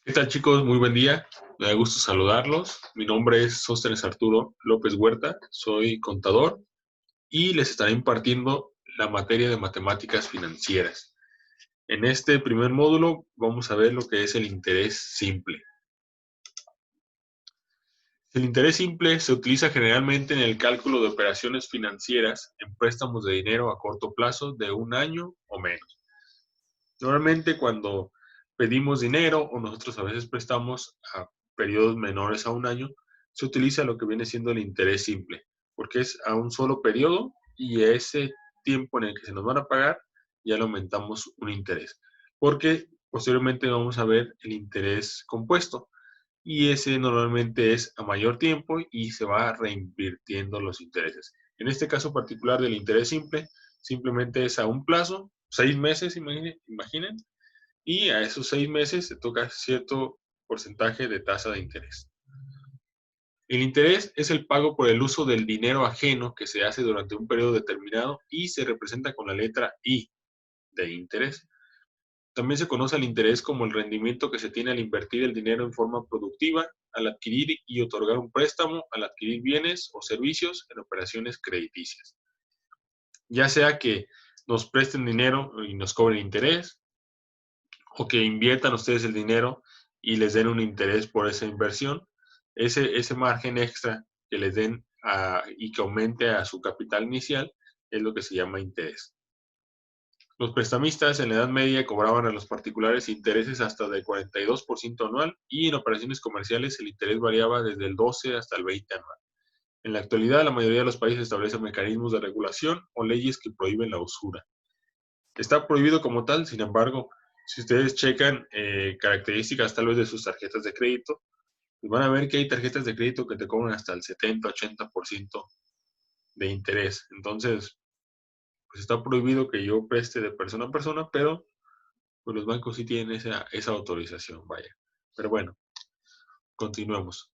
¿Qué tal, chicos? Muy buen día. Me da gusto saludarlos. Mi nombre es Sóstenes Arturo López Huerta. Soy contador y les estaré impartiendo la materia de matemáticas financieras. En este primer módulo vamos a ver lo que es el interés simple. El interés simple se utiliza generalmente en el cálculo de operaciones financieras en préstamos de dinero a corto plazo de un año o menos. Normalmente cuando pedimos dinero o nosotros a veces prestamos a periodos menores a un año, se utiliza lo que viene siendo el interés simple, porque es a un solo periodo y ese tiempo en el que se nos van a pagar ya le aumentamos un interés, porque posteriormente vamos a ver el interés compuesto y ese normalmente es a mayor tiempo y se va reinvirtiendo los intereses. En este caso particular del interés simple, simplemente es a un plazo, 6 meses, imaginen, y a esos 6 meses se toca cierto porcentaje de tasa de interés. El interés es el pago por el uso del dinero ajeno que se hace durante un periodo determinado y se representa con la letra I de interés. También se conoce al interés como el rendimiento que se tiene al invertir el dinero en forma productiva, al adquirir y otorgar un préstamo, al adquirir bienes o servicios en operaciones crediticias. Ya sea que nos presten dinero y nos cobren interés, o que inviertan ustedes el dinero y les den un interés por esa inversión, ese margen extra que les den y que aumente a su capital inicial es lo que se llama interés. Los prestamistas en la Edad Media cobraban a los particulares intereses hasta del 42% anual y en operaciones comerciales el interés variaba desde el 12 hasta el 20 anual. En la actualidad, la mayoría de los países establecen mecanismos de regulación o leyes que prohíben la usura. Está prohibido como tal, sin embargo, si ustedes checan características tal vez de sus tarjetas de crédito, pues van a ver que hay tarjetas de crédito que te cobran hasta el 70-80% de interés. Entonces, pues está prohibido que yo preste de persona a persona, pero pues los bancos sí tienen esa autorización, vaya. Pero bueno, continuemos.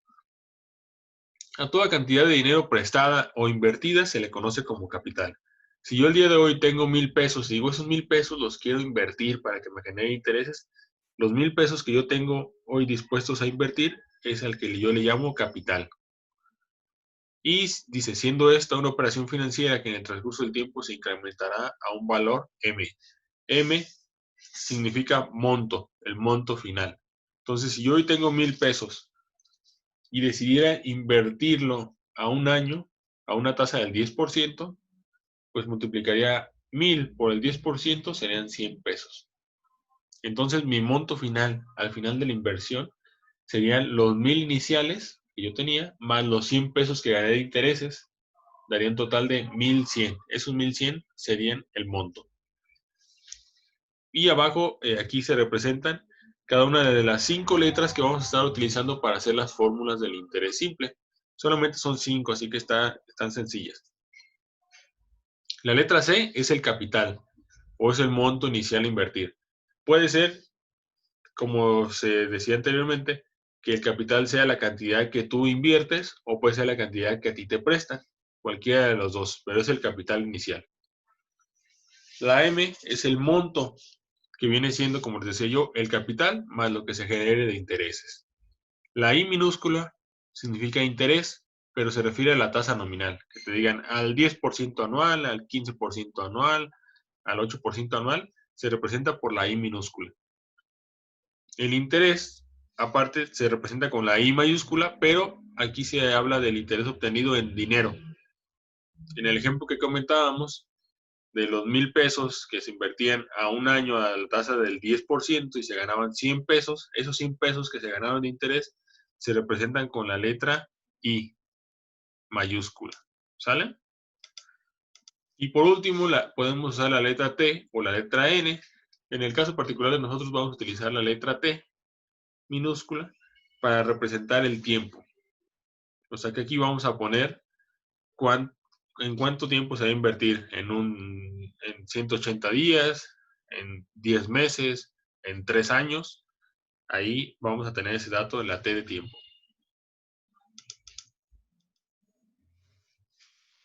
A toda cantidad de dinero prestada o invertida se le conoce como capital. Si yo el día de hoy tengo 1,000 pesos y digo esos 1,000 pesos los quiero invertir para que me genere intereses, los 1,000 pesos que yo tengo hoy dispuestos a invertir es al que yo le llamo capital. Y dice, siendo esta una operación financiera que en el transcurso del tiempo se incrementará a un valor M. M significa monto, el monto final. Entonces, si yo hoy tengo 1,000 pesos y decidiera invertirlo a un año, a una tasa del 10%, pues multiplicaría 1,000 por el 10%, serían 100 pesos. Entonces, mi monto final, al final de la inversión, serían los 1,000 iniciales que yo tenía, más los 100 pesos que gané de intereses, daría un total de 1,100. Esos 1,100 serían el monto. Y abajo, aquí se representan cada una de las 5 letras que vamos a estar utilizando para hacer las fórmulas del interés simple. Solamente son 5, así que están sencillas. La letra C es el capital, o es el monto inicial a invertir. Puede ser, como se decía anteriormente, que el capital sea la cantidad que tú inviertes, o puede ser la cantidad que a ti te prestan. Cualquiera de los dos, pero es el capital inicial. La M es el monto, que viene siendo, como les decía yo, el capital más lo que se genere de intereses. La I minúscula significa interés, pero se refiere a la tasa nominal, que te digan al 10% anual, al 15% anual, al 8% anual, se representa por la I minúscula. El interés, aparte, se representa con la I mayúscula, pero aquí se habla del interés obtenido en dinero. En el ejemplo que comentábamos, de los 1,000 pesos que se invertían a un año a la tasa del 10% y se ganaban 100 pesos, esos 100 pesos que se ganaron de interés se representan con la letra I mayúscula. ¿Sale? Y por último, podemos usar la letra T o la letra N. En el caso particular de nosotros vamos a utilizar la letra T minúscula para representar el tiempo. O sea que aquí vamos a poner en cuánto tiempo se va a invertir, en 180 días, en 10 meses, en 3 años. Ahí vamos a tener ese dato de la T de tiempo.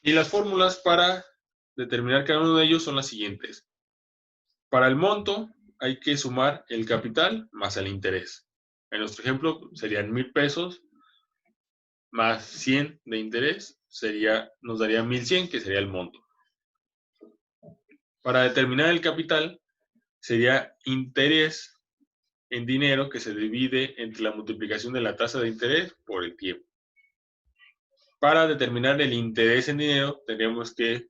Y las fórmulas para determinar cada uno de ellos son las siguientes. Para el monto hay que sumar el capital más el interés. En nuestro ejemplo serían 1,000 pesos más 100 de interés, nos daría 1,100, que sería el monto. Para determinar el capital, sería interés en dinero que se divide entre la multiplicación de la tasa de interés por el tiempo. Para determinar el interés en dinero, tenemos que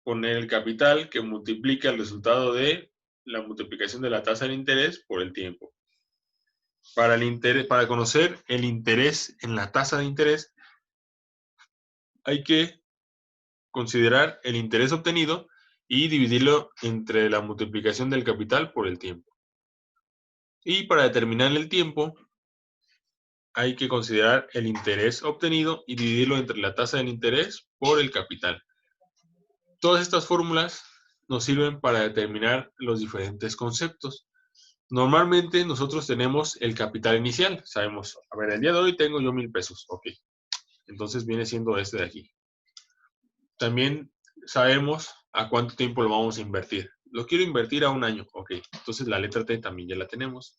poner el capital que multiplica el resultado de la multiplicación de la tasa de interés por el tiempo. Para conocer el interés en la tasa de interés, hay que considerar el interés obtenido y dividirlo entre la multiplicación del capital por el tiempo. Y para determinar el tiempo, hay que considerar el interés obtenido y dividirlo entre la tasa del interés por el capital. Todas estas fórmulas nos sirven para determinar los diferentes conceptos. Normalmente nosotros tenemos el capital inicial. Sabemos, a ver, el día de hoy tengo yo 1,000 pesos. Ok. Entonces viene siendo este de aquí. También sabemos a cuánto tiempo lo vamos a invertir. Lo quiero invertir a 1 año. Ok. Entonces la letra T también ya la tenemos.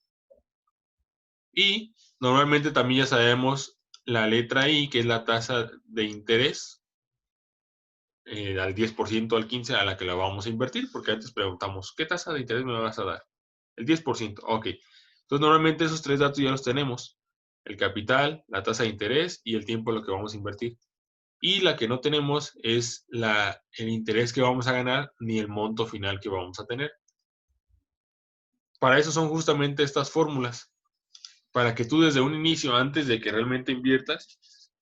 Y normalmente también ya sabemos la letra I, que es la tasa de interés, al 10%, al 15%, a la que la vamos a invertir, porque antes preguntamos, ¿qué tasa de interés me vas a dar? El 10%, ok. Entonces normalmente esos tres datos ya los tenemos. El capital, la tasa de interés y el tiempo en lo que vamos a invertir. Y la que no tenemos es el interés que vamos a ganar ni el monto final que vamos a tener. Para eso son justamente estas fórmulas. Para que tú desde un inicio, antes de que realmente inviertas,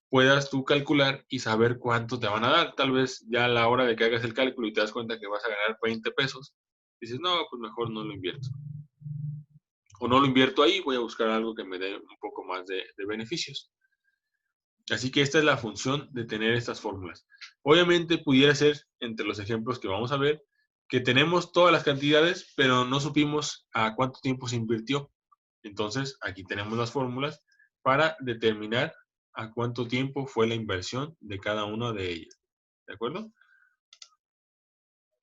puedas tú calcular y saber cuánto te van a dar. Tal vez ya a la hora de que hagas el cálculo y te das cuenta que vas a ganar 20 pesos, dices, no, pues mejor no lo invierto. O no lo invierto ahí, voy a buscar algo que me dé un poco más de beneficios. Así que esta es la función de tener estas fórmulas. Obviamente pudiera ser, entre los ejemplos que vamos a ver, que tenemos todas las cantidades, pero no supimos a cuánto tiempo se invirtió. Entonces, aquí tenemos las fórmulas para determinar a cuánto tiempo fue la inversión de cada una de ellas. ¿De acuerdo?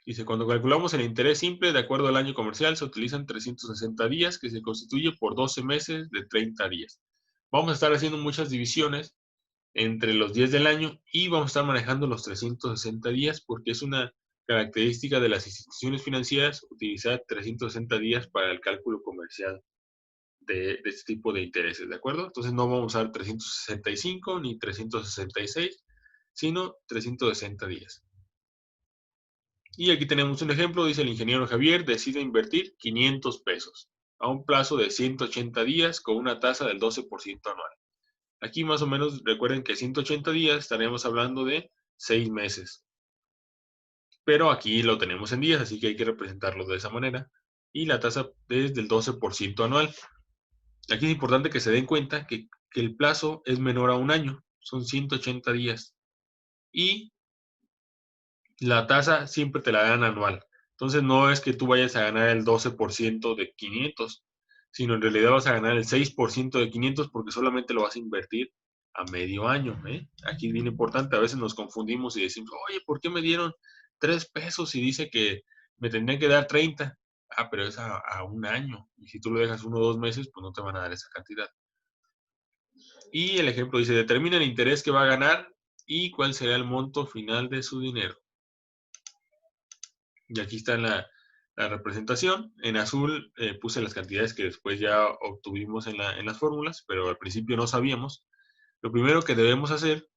Dice, cuando calculamos el interés simple de acuerdo al año comercial, se utilizan 360 días, que se constituye por 12 meses de 30 días. Vamos a estar haciendo muchas divisiones entre los días del año y vamos a estar manejando los 360 días porque es una característica de las instituciones financieras utilizar 360 días para el cálculo comercial de este tipo de intereses, ¿de acuerdo? Entonces no vamos a usar 365 ni 366, sino 360 días. Y aquí tenemos un ejemplo, dice el ingeniero Javier, decide invertir 500 pesos a un plazo de 180 días con una tasa del 12% anual. Aquí más o menos recuerden que 180 días estaremos hablando de 6 meses. Pero aquí lo tenemos en días, así que hay que representarlo de esa manera. Y la tasa es del 12% anual. Aquí es importante que se den cuenta que el plazo es menor a 1 año, son 180 días. Y la tasa siempre te la dan anual. Entonces no es que tú vayas a ganar el 12% de 500, sino en realidad vas a ganar el 6% de 500 porque solamente lo vas a invertir a medio año. Aquí es bien importante, a veces nos confundimos y decimos, oye, ¿por qué me dieron 3 pesos y dice que me tendrían que dar 30? Ah, pero es a 1 año. Y si tú lo dejas 1 o 2 meses, pues no te van a dar esa cantidad. Y el ejemplo dice, determina el interés que va a ganar y cuál será el monto final de su dinero. Y aquí está la representación. En azul puse las cantidades que después ya obtuvimos en las fórmulas, pero al principio no sabíamos. Lo primero que debemos hacer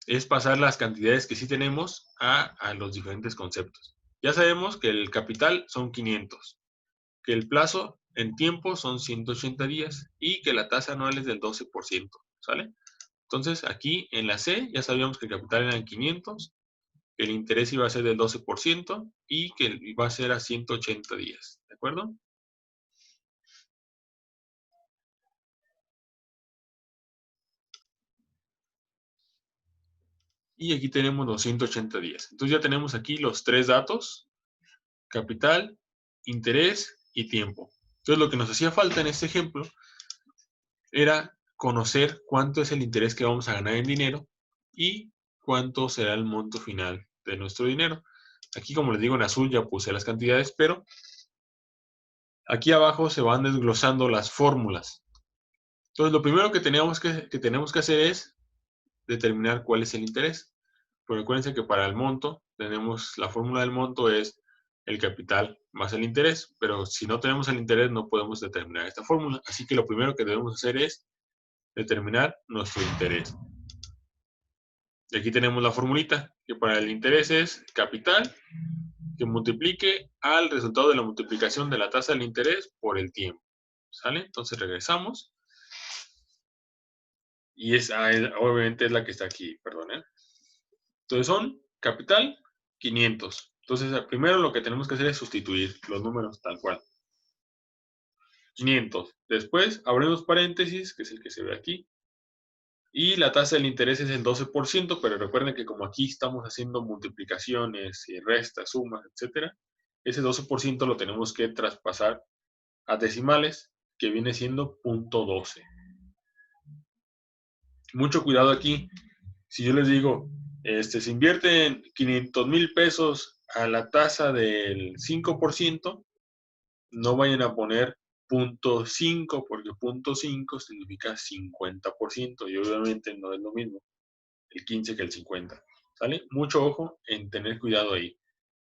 es pasar las cantidades que sí tenemos a los diferentes conceptos. Ya sabemos que el capital son 500, que el plazo en tiempo son 180 días y que la tasa anual es del 12%, ¿sale? Entonces aquí en la C ya sabíamos que el capital eran 500, que el interés iba a ser del 12% y que iba a ser a 180 días, ¿de acuerdo? Y aquí tenemos los 180 días. Entonces ya tenemos aquí los tres datos, capital, interés y tiempo. Entonces lo que nos hacía falta en este ejemplo era conocer cuánto es el interés que vamos a ganar en dinero y cuánto será el monto final de nuestro dinero. Aquí, como les digo, en azul ya puse las cantidades, pero aquí abajo se van desglosando las fórmulas. Entonces, lo primero que tenemos que hacer es determinar cuál es el interés. Pero acuérdense que para el monto, tenemos la fórmula del monto es el capital más el interés, pero si no tenemos el interés no podemos determinar esta fórmula. Así que lo primero que debemos hacer es determinar nuestro interés. Y aquí tenemos la formulita, que para el interés es capital que multiplique al resultado de la multiplicación de la tasa del interés por el tiempo. ¿Sale? Entonces regresamos. Y obviamente es la que está aquí, perdón. Entonces son capital 500. Entonces primero lo que tenemos que hacer es sustituir los números tal cual. 500. Después abrimos paréntesis, que es el que se ve aquí. Y la tasa del interés es el 12%, pero recuerden que como aquí estamos haciendo multiplicaciones y restas, sumas, etcétera, ese 12% lo tenemos que traspasar a decimales, que viene siendo 0.12. Mucho cuidado aquí. Si yo les digo, se invierten 500,000 pesos a la tasa del 5%, no vayan a poner 0.5, porque 0.5 significa 50%, y obviamente no es lo mismo el 15 que el 50. ¿Sale? Mucho ojo en tener cuidado ahí.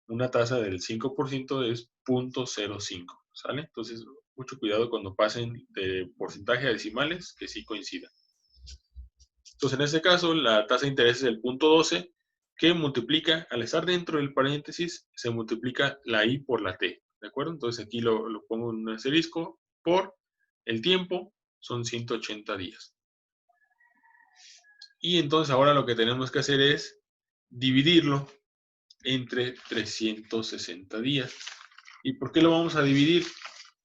Una tasa del 5% es 0.05. ¿Sale? Entonces, mucho cuidado cuando pasen de porcentaje a decimales que sí coincidan. Entonces, en este caso, la tasa de interés es el 0.12, que multiplica, al estar dentro del paréntesis, se multiplica la I por la T. ¿De acuerdo? Entonces aquí lo pongo en un asterisco por el tiempo, son 180 días. Y entonces ahora lo que tenemos que hacer es dividirlo entre 360 días. ¿Y por qué lo vamos a dividir?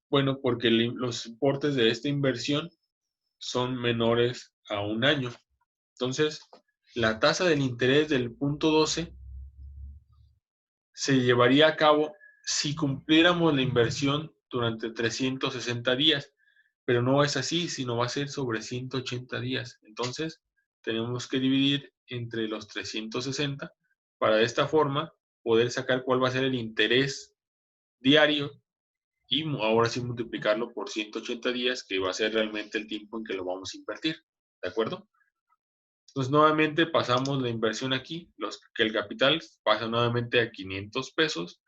Bueno, porque los importes de esta inversión son menores a un año. Entonces, la tasa del interés del 0.12 se llevaría a cabo si cumpliéramos la inversión durante 360 días, pero no es así, sino va a ser sobre 180 días. Entonces, tenemos que dividir entre los 360 para de esta forma poder sacar cuál va a ser el interés diario y ahora sí multiplicarlo por 180 días, que va a ser realmente el tiempo en que lo vamos a invertir. ¿De acuerdo? Entonces, nuevamente pasamos la inversión aquí, que el capital pasa nuevamente a 500 pesos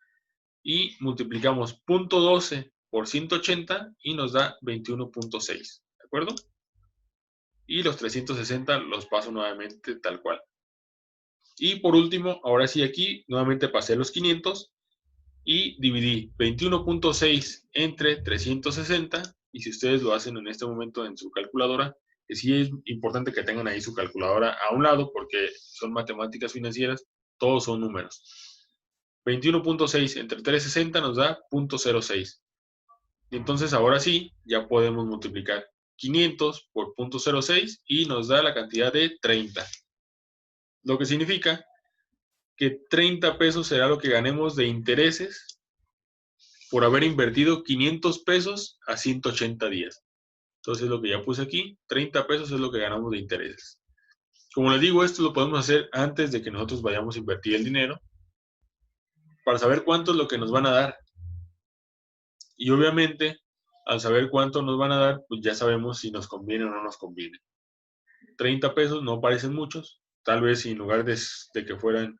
y multiplicamos 0.12 por 180 y nos da 21.6. ¿De acuerdo? Y los 360 los paso nuevamente tal cual. Y por último, ahora sí aquí, nuevamente pasé los 500 y dividí 21.6 entre 360. Y si ustedes lo hacen en este momento en su calculadora, que sí es importante que tengan ahí su calculadora a un lado porque son matemáticas financieras, todos son números. 21.6 entre 360 nos da 0.06. Y entonces ahora sí, ya podemos multiplicar 500 por 0.06 y nos da la cantidad de 30. Lo que significa que 30 pesos será lo que ganemos de intereses por haber invertido 500 pesos a 180 días. Entonces lo que ya puse aquí, 30 pesos es lo que ganamos de intereses. Como les digo, esto lo podemos hacer antes de que nosotros vayamos a invertir el dinero para saber cuánto es lo que nos van a dar. Y obviamente, al saber cuánto nos van a dar, pues ya sabemos si nos conviene o no nos conviene. 30 pesos no parecen muchos, tal vez si en lugar de que fueran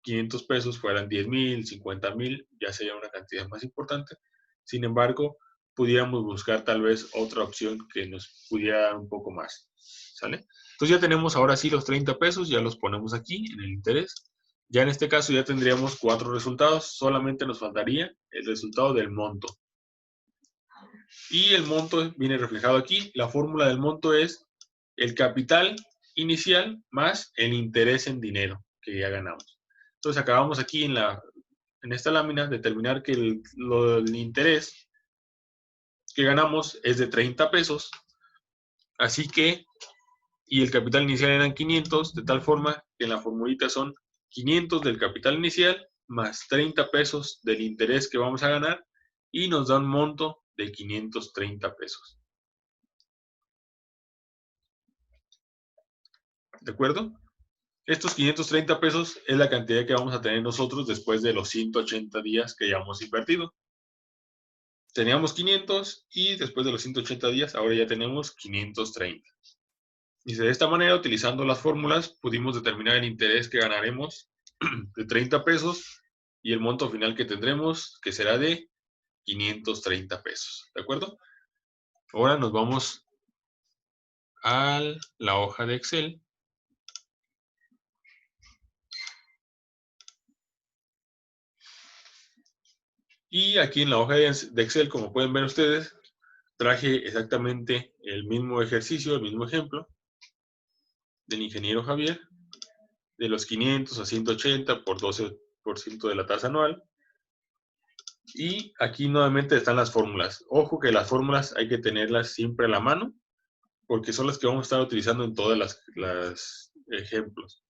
500 pesos fueran 10,000, 50,000, ya sería una cantidad más importante. Sin embargo, pudiéramos buscar tal vez otra opción que nos pudiera dar un poco más. ¿Sale? Entonces ya tenemos ahora sí los 30 pesos, ya los ponemos aquí en el interés. Ya en este caso ya tendríamos 4 resultados, solamente nos faltaría el resultado del monto. Y el monto viene reflejado aquí. La fórmula del monto es el capital inicial más el interés en dinero que ya ganamos. Entonces acabamos aquí en esta lámina determinar que el interés que ganamos es de 30 pesos. Así que, y el capital inicial eran 500, de tal forma que en la formulita son 500 del capital inicial más 30 pesos del interés que vamos a ganar y nos da un monto de 530 pesos. ¿De acuerdo? Estos 530 pesos es la cantidad que vamos a tener nosotros después de los 180 días que hayamos invertido. teníamos 500 y después de los 180 días, ahora ya tenemos 530. Dice, de esta manera, utilizando las fórmulas, pudimos determinar el interés que ganaremos de 30 pesos y el monto final que tendremos, que será de 530 pesos. ¿De acuerdo? Ahora nos vamos a la hoja de Excel. Y aquí en la hoja de Excel, como pueden ver ustedes, traje exactamente el mismo ejercicio, el mismo ejemplo del ingeniero Javier, de los 500 a 180 por 12% de la tasa anual. Y aquí nuevamente están las fórmulas. Ojo que las fórmulas hay que tenerlas siempre a la mano, porque son las que vamos a estar utilizando en todas las ejemplos.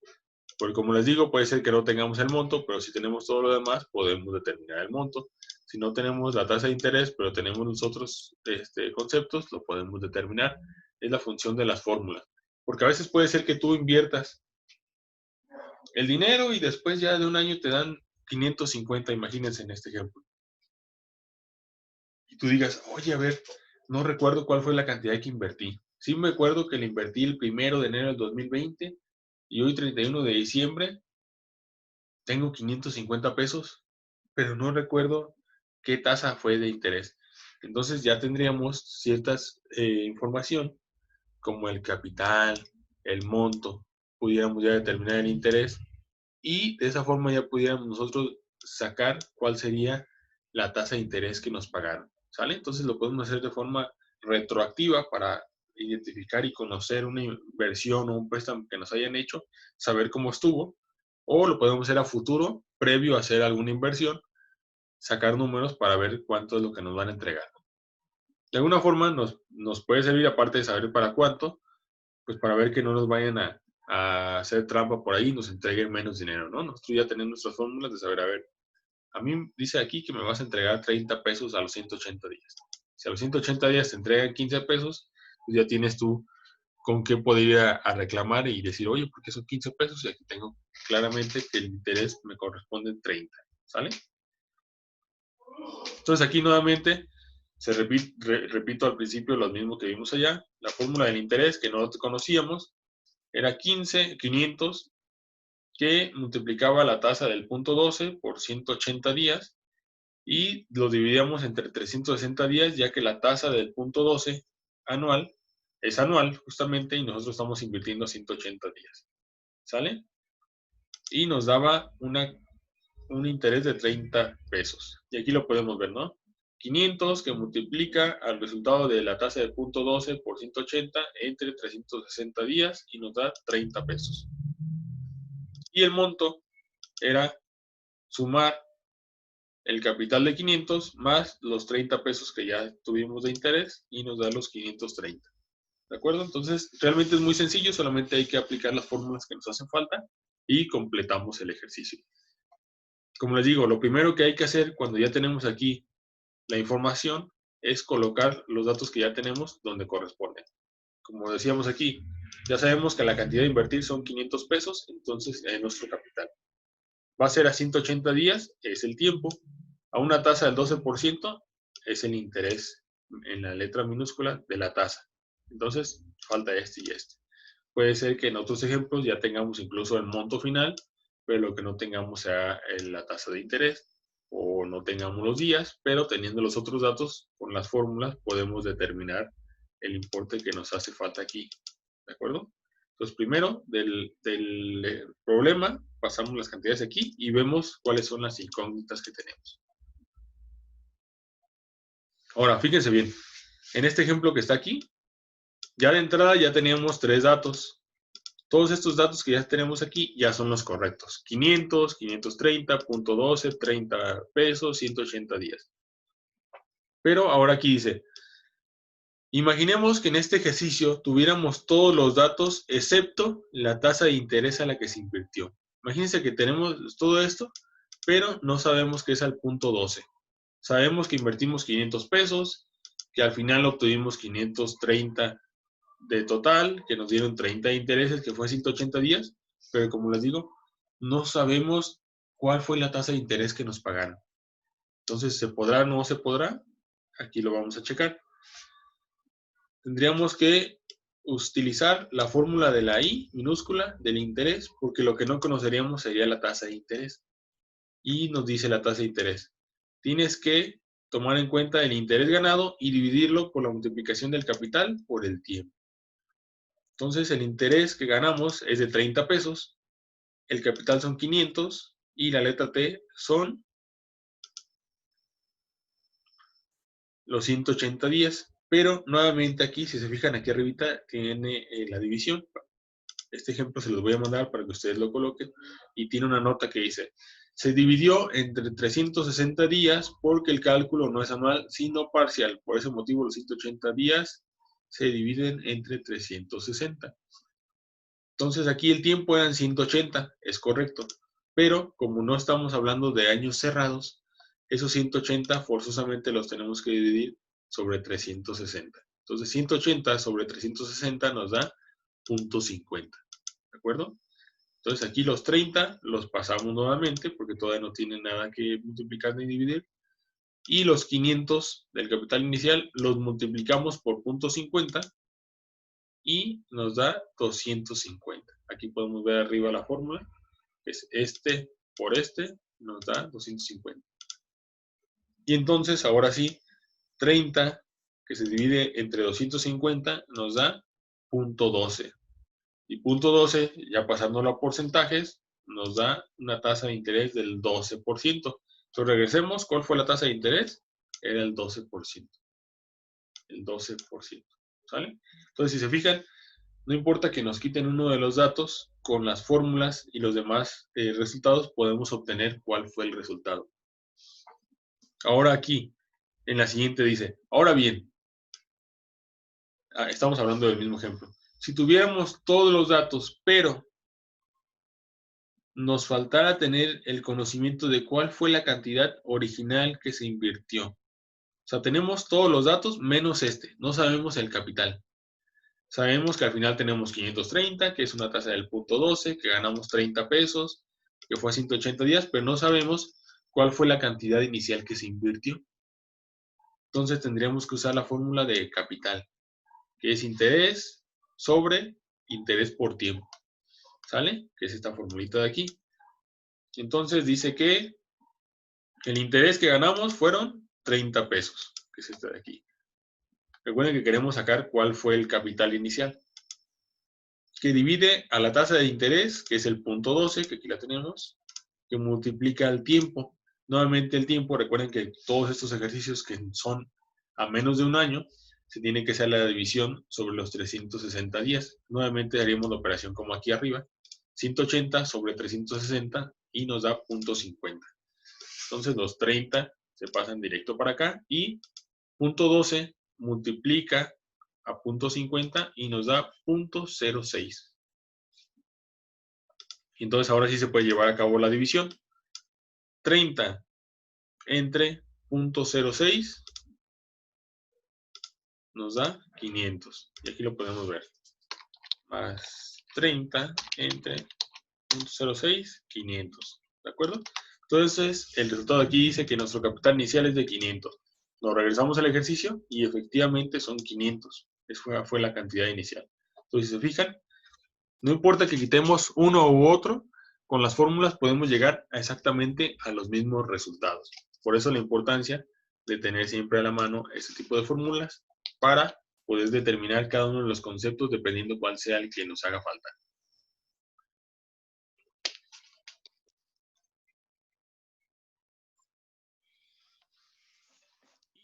Porque como les digo, puede ser que no tengamos el monto, pero si tenemos todo lo demás, podemos determinar el monto. Si no tenemos la tasa de interés, pero tenemos los otros conceptos, lo podemos determinar. Es la función de las fórmulas. Porque a veces puede ser que tú inviertas el dinero y después ya de un año te dan 550, imagínense en este ejemplo. Y tú digas, oye, a ver, no recuerdo cuál fue la cantidad que invertí. Sí me acuerdo que le invertí el 1 de enero del 2020 y hoy 31 de diciembre tengo 550 pesos, pero no recuerdo qué tasa fue de interés. Entonces ya tendríamos ciertas información como el capital, el monto, pudiéramos ya determinar el interés y de esa forma ya pudiéramos nosotros sacar cuál sería la tasa de interés que nos pagaron, ¿sale? Entonces lo podemos hacer de forma retroactiva para identificar y conocer una inversión o un préstamo que nos hayan hecho, saber cómo estuvo, o lo podemos hacer a futuro, previo a hacer alguna inversión, sacar números para ver cuánto es lo que nos van a entregar. De alguna forma nos puede servir, aparte de saber para cuánto, pues para ver que no nos vayan a hacer trampa por ahí y nos entreguen menos dinero, ¿no? Nosotros ya tenemos nuestras fórmulas de saber, a ver, a mí dice aquí que me vas a entregar 30 pesos a los 180 días. Si a los 180 días te entregan 15 pesos, pues ya tienes tú con qué poder ir a reclamar y decir, oye, ¿por qué son 15 pesos? Y aquí tengo claramente que el interés me corresponde 30, ¿sale? Entonces aquí nuevamente repito al principio lo mismo que vimos allá, la fórmula del interés que no conocíamos era 500 que multiplicaba la tasa del punto 12 por 180 días y lo dividíamos entre 360 días, ya que la tasa del punto 12 anual es anual justamente y nosotros estamos invirtiendo 180 días. ¿Sale? Y nos daba un interés de 30 pesos. Y aquí lo podemos ver, ¿no? 500 que multiplica al resultado de la tasa del punto 12 por 180 entre 360 días y nos da 30 pesos. Y el monto era sumar el capital de 500 más los 30 pesos que ya tuvimos de interés y nos da los 530. ¿De acuerdo? Entonces, realmente es muy sencillo, solamente hay que aplicar las fórmulas que nos hacen falta y completamos el ejercicio. Como les digo, lo primero que hay que hacer cuando ya tenemos aquí la información es colocar los datos que ya tenemos donde corresponden. Como decíamos aquí, ya sabemos que la cantidad de invertir son 500 pesos, entonces es nuestro capital. Va a ser a 180 días, es el tiempo. A una tasa del 12% es el interés en la letra minúscula de la tasa. Entonces, falta este y este. Puede ser que en otros ejemplos ya tengamos incluso el monto final, pero lo que no tengamos sea la tasa de interés o no tengamos los días, pero teniendo los otros datos con las fórmulas podemos determinar el importe que nos hace falta aquí. ¿De acuerdo? Entonces, primero del problema pasamos las cantidades aquí y vemos cuáles son las incógnitas que tenemos. Ahora, fíjense bien, en este ejemplo que está aquí, ya de entrada ya teníamos 3 datos. Todos estos datos que ya tenemos aquí ya son los correctos. 500, 530, punto 12, 30 pesos, 180 días. Pero ahora aquí dice, imaginemos que en este ejercicio tuviéramos todos los datos excepto la tasa de interés a la que se invirtió. Imagínense que tenemos todo esto, pero no sabemos qué es al punto 12. Sabemos que invertimos 500 pesos, que al final obtuvimos 530 de total, que nos dieron 30 de intereses, que fue 180 días, pero como les digo, no sabemos cuál fue la tasa de interés que nos pagaron. Entonces, ¿se podrá o no se podrá? Aquí lo vamos a checar. Tendríamos que utilizar la fórmula de la I minúscula del interés, porque lo que no conoceríamos sería la tasa de interés. Y nos dice la tasa de interés. Tienes que tomar en cuenta el interés ganado y dividirlo por la multiplicación del capital por el tiempo. Entonces el interés que ganamos es de 30 pesos, el capital son 500 y la letra T son los 180 días. Pero nuevamente aquí, si se fijan aquí arribita, tiene la división. Este ejemplo se los voy a mandar para que ustedes lo coloquen. Y tiene una nota que dice, se dividió entre 360 días porque el cálculo no es anual, sino parcial. Por ese motivo los 180 días se dividen entre 360. Entonces aquí el tiempo eran 180, es correcto. Pero como no estamos hablando de años cerrados, esos 180 forzosamente los tenemos que dividir sobre 360. Entonces 180 sobre 360 nos da 0.50. ¿De acuerdo? Entonces aquí los 30 los pasamos nuevamente porque todavía no tienen nada que multiplicar ni dividir. Y los 500 del capital inicial los multiplicamos por 0.50 y nos da 250. Aquí podemos ver arriba la fórmula, que es este por este, nos da 250. Y entonces, ahora sí, 30 que se divide entre 250 nos da 0.12. Y 0.12, ya pasándolo a porcentajes, nos da una tasa de interés del 12%. Entonces regresemos, ¿cuál fue la tasa de interés? Era el 12%. El 12%. ¿Sale? Entonces, si se fijan, no importa que nos quiten uno de los datos, con las fórmulas y los demás resultados podemos obtener cuál fue el resultado. Ahora aquí, en la siguiente dice, ahora bien, estamos hablando del mismo ejemplo. Si tuviéramos todos los datos, pero nos faltara tener el conocimiento de cuál fue la cantidad original que se invirtió. O sea, tenemos todos los datos menos este, no sabemos el capital. Sabemos que al final tenemos 530, que es una tasa del 0.12, que ganamos 30 pesos, que fue a 180 días, pero no sabemos cuál fue la cantidad inicial que se invirtió. Entonces tendríamos que usar la fórmula de capital, que es interés sobre interés por tiempo. ¿Sale? Que es esta formulita de aquí. Entonces dice que el interés que ganamos fueron 30 pesos, que es este de aquí. Recuerden que queremos sacar cuál fue el capital inicial, que divide a la tasa de interés, que es el 0.12, que aquí la tenemos, que multiplica el tiempo. Nuevamente el tiempo, recuerden que todos estos ejercicios que son a menos de un año, se tiene que hacer la división sobre los 360 días. Nuevamente haríamos la operación como aquí arriba, 180 sobre 360 y nos da 0.50. Entonces los 30 se pasan directo para acá y 0.12 multiplica a 0.50 y nos da 0.06. Entonces ahora sí se puede llevar a cabo la división. 30 entre 0.06 nos da 500. Y aquí lo podemos ver. Más 30 entre 0.06, 500. ¿De acuerdo? Entonces, el resultado aquí dice que nuestro capital inicial es de 500. Nos regresamos al ejercicio y efectivamente son 500. Esa fue la cantidad inicial. Entonces, si se fijan, no importa que quitemos uno u otro, con las fórmulas podemos llegar exactamente a los mismos resultados. Por eso la importancia de tener siempre a la mano este tipo de fórmulas para poder determinar cada uno de los conceptos dependiendo cuál sea el que nos haga falta.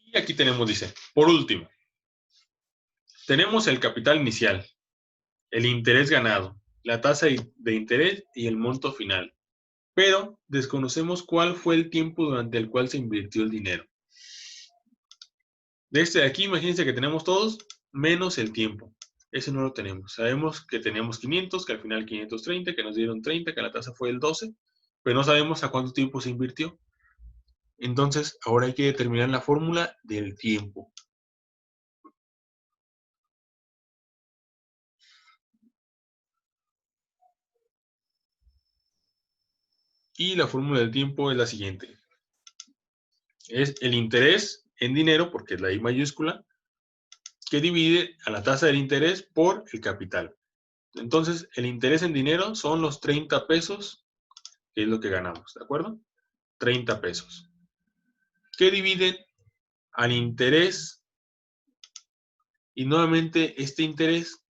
Y aquí tenemos, dice, por último, tenemos el capital inicial, el interés ganado, la tasa de interés y el monto final. Pero desconocemos cuál fue el tiempo durante el cual se invirtió el dinero. De este de aquí, imagínense que tenemos todos menos el tiempo. Ese no lo tenemos. Sabemos que teníamos 500, que al final 530, que nos dieron 30, que la tasa fue el 12, pero no sabemos a cuánto tiempo se invirtió. Entonces, ahora hay que determinar la fórmula del tiempo. Y la fórmula del tiempo es la siguiente. Es el interés en dinero, porque es la I mayúscula, que divide a la tasa del interés por el capital. Entonces, el interés en dinero son los 30 pesos, que es lo que ganamos, ¿de acuerdo? 30 pesos. Que dividen al interés, y nuevamente este interés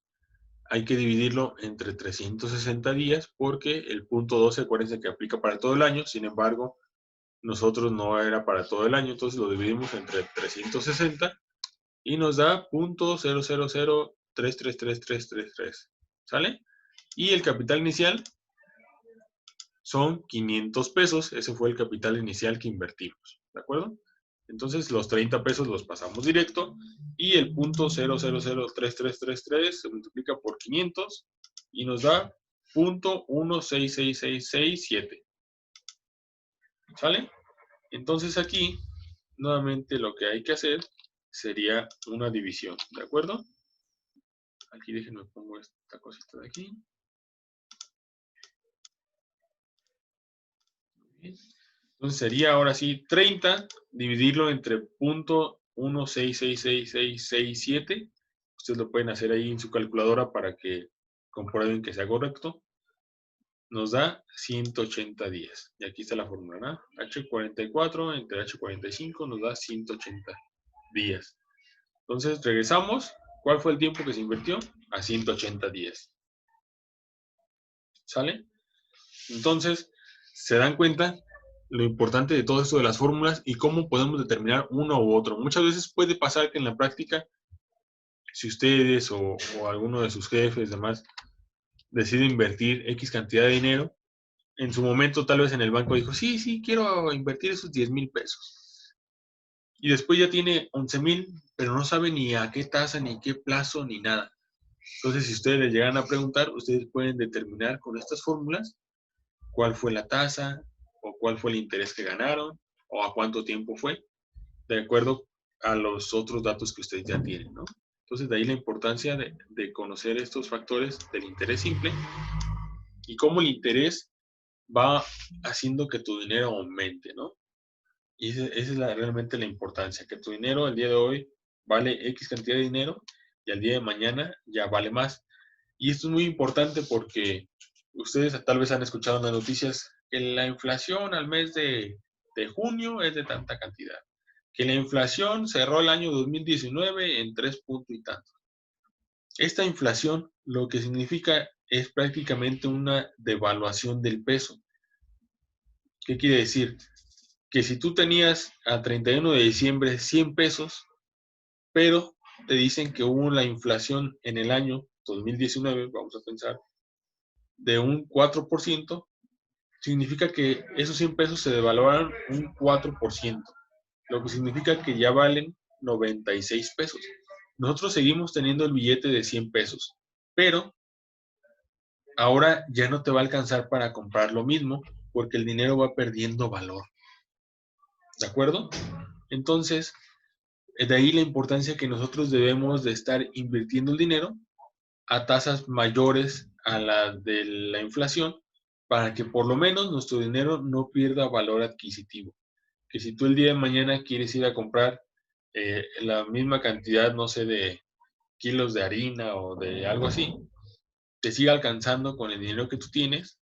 hay que dividirlo entre 360 días, porque el punto 12, acuérdense que aplica para todo el año, sin embargo, nosotros no era para todo el año, entonces lo dividimos entre 360 y nos da .000333333, ¿sale? Y el capital inicial son 500 pesos, ese fue el capital inicial que invertimos, ¿de acuerdo? Entonces los 30 pesos los pasamos directo y el .0003333 se multiplica por 500 y nos da .166667, ¿sale? Entonces aquí, nuevamente lo que hay que hacer sería una división, ¿de acuerdo? Aquí déjenme pongo esta cosita de aquí. Entonces sería ahora sí 30, dividirlo entre .166667. Ustedes lo pueden hacer ahí en su calculadora para que comprueben que sea correcto. Nos da 180 días. Y aquí está la fórmula, ¿no? H44 entre H45 nos da 180 días. Entonces regresamos. ¿Cuál fue el tiempo que se invirtió? A 180 días. ¿Sale? Entonces, ¿se dan cuenta lo importante de todo esto de las fórmulas y cómo podemos determinar uno u otro? Muchas veces puede pasar que en la práctica, si ustedes o alguno de sus jefes, demás, decide invertir X cantidad de dinero, en su momento tal vez en el banco dijo, sí, quiero invertir esos 10,000 pesos. Y después ya tiene 11,000, pero no sabe ni a qué tasa, ni qué plazo, ni nada. Entonces, si ustedes les llegan a preguntar, ustedes pueden determinar con estas fórmulas cuál fue la tasa, o cuál fue el interés que ganaron, o a cuánto tiempo fue, de acuerdo a los otros datos que ustedes ya tienen, ¿no? Entonces, de ahí la importancia de conocer estos factores del interés simple y cómo el interés va haciendo que tu dinero aumente, ¿no? Y esa es realmente la importancia, que tu dinero el día de hoy vale X cantidad de dinero y al día de mañana ya vale más. Y esto es muy importante porque ustedes tal vez han escuchado en las noticias que la inflación al mes de junio es de tanta cantidad, que la inflación cerró el año 2019 en 3 puntos y tanto. Esta inflación lo que significa es prácticamente una devaluación del peso. ¿Qué quiere decir? Que si tú tenías a 31 de diciembre 100 pesos, pero te dicen que hubo la inflación en el año 2019, vamos a pensar, de un 4%, significa que esos 100 pesos se devaluaron un 4%, lo que significa que ya valen 96 pesos. Nosotros seguimos teniendo el billete de 100 pesos, pero ahora ya no te va a alcanzar para comprar lo mismo porque el dinero va perdiendo valor. ¿De acuerdo? Entonces, de ahí la importancia que nosotros debemos de estar invirtiendo el dinero a tasas mayores a las de la inflación para que por lo menos nuestro dinero no pierda valor adquisitivo. Que si tú el día de mañana quieres ir a comprar la misma cantidad, no sé, de kilos de harina o de algo así, te siga alcanzando con el dinero que tú tienes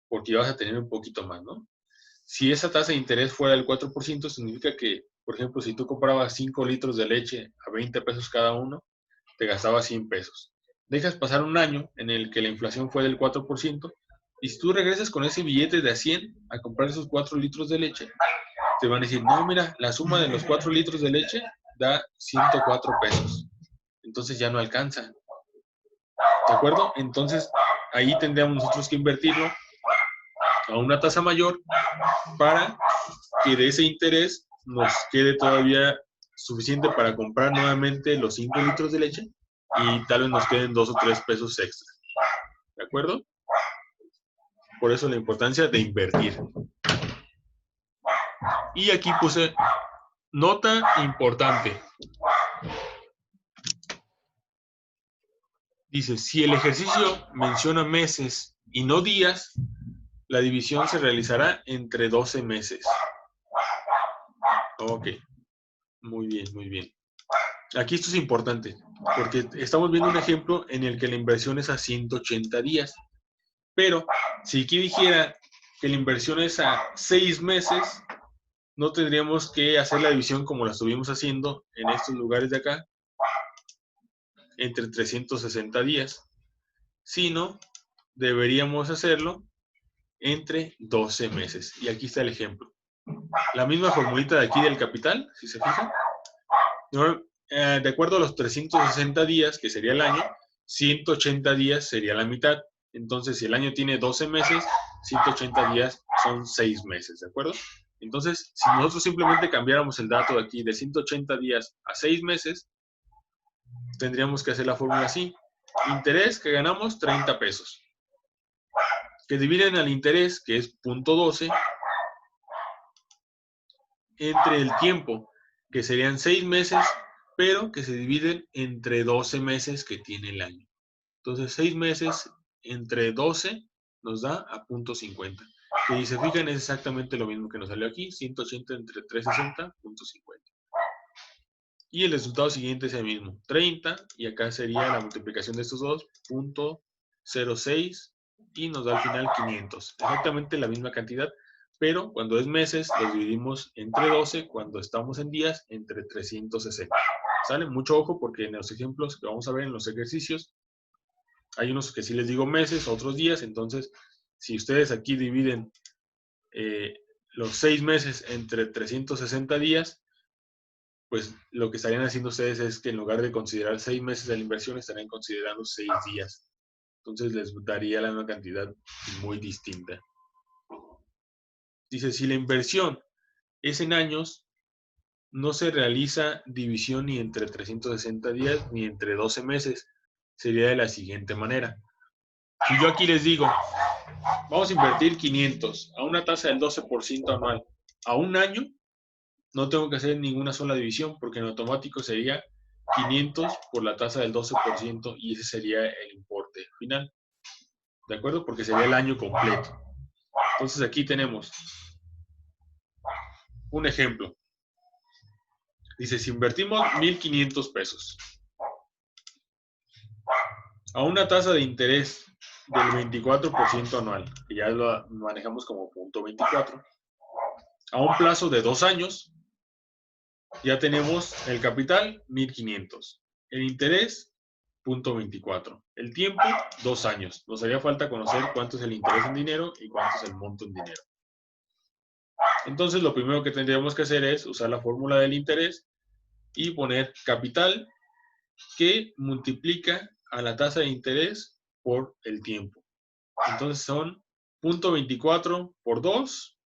porque vas a tener un poquito más, ¿no? Si esa tasa de interés fuera del 4%, significa que, por ejemplo, si tú comprabas 5 litros de leche a 20 pesos cada uno, te gastabas 100 pesos. Dejas pasar un año en el que la inflación fue del 4%, y si tú regresas con ese billete de a 100 a comprar esos 4 litros de leche, te van a decir, no, mira, la suma de los 4 litros de leche da 104 pesos. Entonces ya no alcanza. ¿De acuerdo? Entonces ahí tendríamos nosotros que invertirlo a una tasa mayor para que de ese interés nos quede todavía suficiente para comprar nuevamente los 5 litros de leche y tal vez nos queden 2 o 3 pesos extra. ¿De acuerdo? Por eso la importancia de invertir. Y aquí puse nota importante. Dice, si el ejercicio menciona meses y no días, la división se realizará entre 12 meses. Ok. Muy bien, muy bien. Aquí esto es importante, porque estamos viendo un ejemplo en el que la inversión es a 180 días. Pero si aquí dijera que la inversión es a 6 meses, no tendríamos que hacer la división como la estuvimos haciendo en estos lugares de acá, entre 360 días, sino deberíamos hacerlo entre 12 meses. Y aquí está el ejemplo. La misma formulita de aquí del capital, si se fijan. De acuerdo a los 360 días, que sería el año, 180 días sería la mitad. Entonces, si el año tiene 12 meses, 180 días son 6 meses, ¿de acuerdo? Entonces, si nosotros simplemente cambiáramos el dato de aquí de 180 días a 6 meses, tendríamos que hacer la fórmula así. Interés que ganamos, 30 pesos. Que dividen al interés, que es 0.12, entre el tiempo, que serían 6 meses, pero que se dividen entre 12 meses que tiene el año. Entonces, 6 meses entre 12 nos da a 0.50. Y si se fijan, es exactamente lo mismo que nos salió aquí, 180 entre 360, 0.50. Y el resultado siguiente es el mismo, 30, y acá sería la multiplicación de estos dos, 0.06, y nos da al final 500. Exactamente la misma cantidad, pero cuando es meses, los dividimos entre 12, cuando estamos en días, entre 360. ¿Sale? Mucho ojo porque en los ejemplos que vamos a ver en los ejercicios, hay unos que sí les digo meses, otros días, entonces si ustedes aquí dividen los 6 meses entre 360 días, pues lo que estarían haciendo ustedes es que en lugar de considerar 6 meses de la inversión, estarían considerando 6 días. Entonces les daría la misma cantidad muy distinta. Dice, si la inversión es en años, no se realiza división ni entre 360 días ni entre 12 meses. Sería de la siguiente manera. Si yo aquí les digo, vamos a invertir 500 a una tasa del 12% anual a un año, no tengo que hacer ninguna sola división porque en automático sería 500 por la tasa del 12% y ese sería el importe final. ¿De acuerdo? Porque sería el año completo. Entonces aquí tenemos un ejemplo. Dice, si invertimos 1,500 pesos a una tasa de interés del 24% anual, que ya lo manejamos como 0.24, a un plazo de 2 años, ya tenemos el capital, 1,500. El interés, 0.24. El tiempo, 2 años. Nos haría falta conocer cuánto es el interés en dinero y cuánto es el monto en dinero. Entonces, lo primero que tendríamos que hacer es usar la fórmula del interés y poner capital que multiplica a la tasa de interés por el tiempo. Entonces, son 0.24 por 2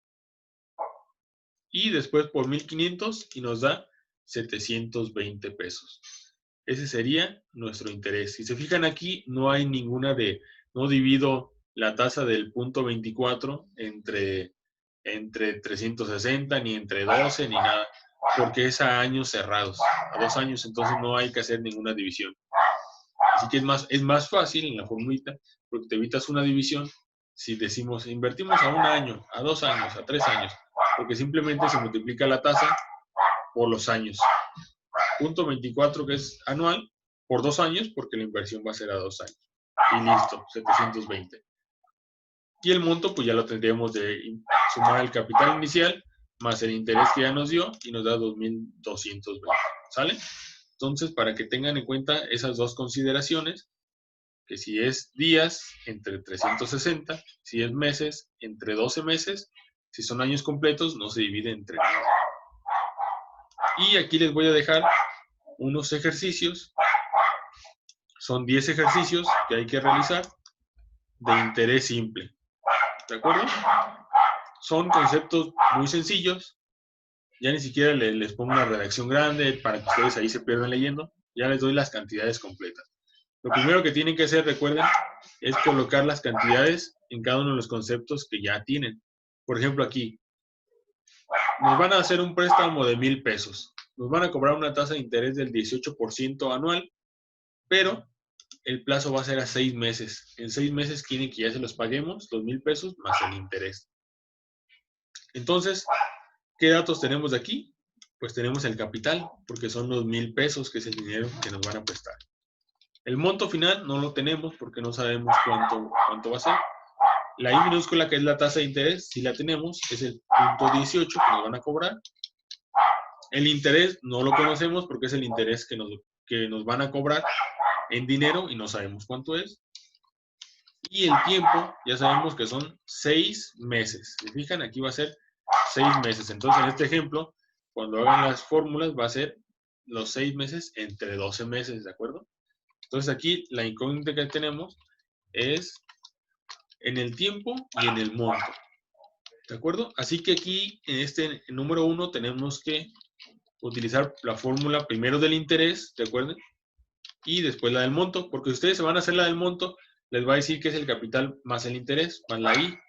y después por 1,500 y nos da 720 pesos. Ese sería nuestro interés. Si se fijan aquí, no hay ninguna no divido la tasa del 0.24 entre 360, ni entre 12, ni nada, porque es a años cerrados, a 2 años, entonces no hay que hacer ninguna división. Así que es más fácil en la formulita, porque te evitas una división si decimos invertimos a 1 año, a 2 años, a 3 años, porque simplemente se multiplica la tasa por los años. 0.24 que es anual, por 2 años, porque la inversión va a ser a 2 años. Y listo, 720. Y el monto, pues ya lo tendríamos de sumar el capital inicial más el interés que ya nos dio y nos da 2,220. ¿Sale? Entonces, para que tengan en cuenta esas dos consideraciones, que si es días, entre 360, si es meses, entre 12 meses, si son años completos, no se divide entre nada. Y aquí les voy a dejar unos ejercicios. Son 10 ejercicios que hay que realizar de interés simple. ¿De acuerdo? Son conceptos muy sencillos. Ya ni siquiera les pongo una redacción grande para que ustedes ahí se pierdan leyendo. Ya les doy las cantidades completas. Lo primero que tienen que hacer, recuerden, es colocar las cantidades en cada uno de los conceptos que ya tienen. Por ejemplo, aquí, nos van a hacer un préstamo de 1,000 pesos. Nos van a cobrar una tasa de interés del 18% anual, pero el plazo va a ser a 6 meses. En 6 meses quieren que ya se los paguemos, los 1,000 pesos más el interés. Entonces, ¿qué datos tenemos de aquí? pues tenemos el capital, porque son los 1,000 pesos, que es el dinero que nos van a prestar. El monto final no lo tenemos porque no sabemos cuánto va a ser. La I minúscula, que es la tasa de interés, si la tenemos, es el 0.18 que nos van a cobrar. El interés no lo conocemos porque es el interés que nos van a cobrar en dinero y no sabemos cuánto es. Y el tiempo, ya sabemos que son 6 meses. ¿Se fijan? Aquí va a ser 6 meses. Entonces, en este ejemplo, cuando hagan las fórmulas, va a ser los 6 meses entre 12 meses, ¿de acuerdo? Entonces, aquí la incógnita que tenemos es en el tiempo y en el monto, ¿de acuerdo? Así que aquí, en este número 1, tenemos que utilizar la fórmula primero del interés, ¿de acuerdo? Y después la del monto, porque ustedes se van a hacer la del monto, les va a decir que es el capital más el interés, más la I.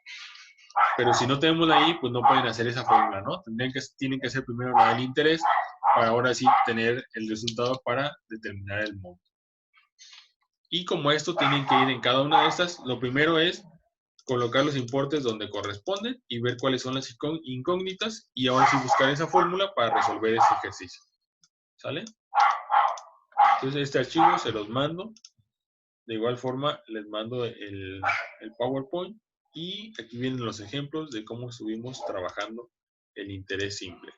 Pero si no tenemos la I, pues no pueden hacer esa fórmula, ¿no? Tienen que hacer primero la del interés para ahora sí tener el resultado para determinar el monto. Y como esto tienen que ir en cada una de estas, lo primero es colocar los importes donde corresponden y ver cuáles son las incógnitas y ahora sí buscar esa fórmula para resolver ese ejercicio. ¿Sale? Entonces este archivo se los mando. De igual forma les mando el PowerPoint y aquí vienen los ejemplos de cómo estuvimos trabajando el interés simple.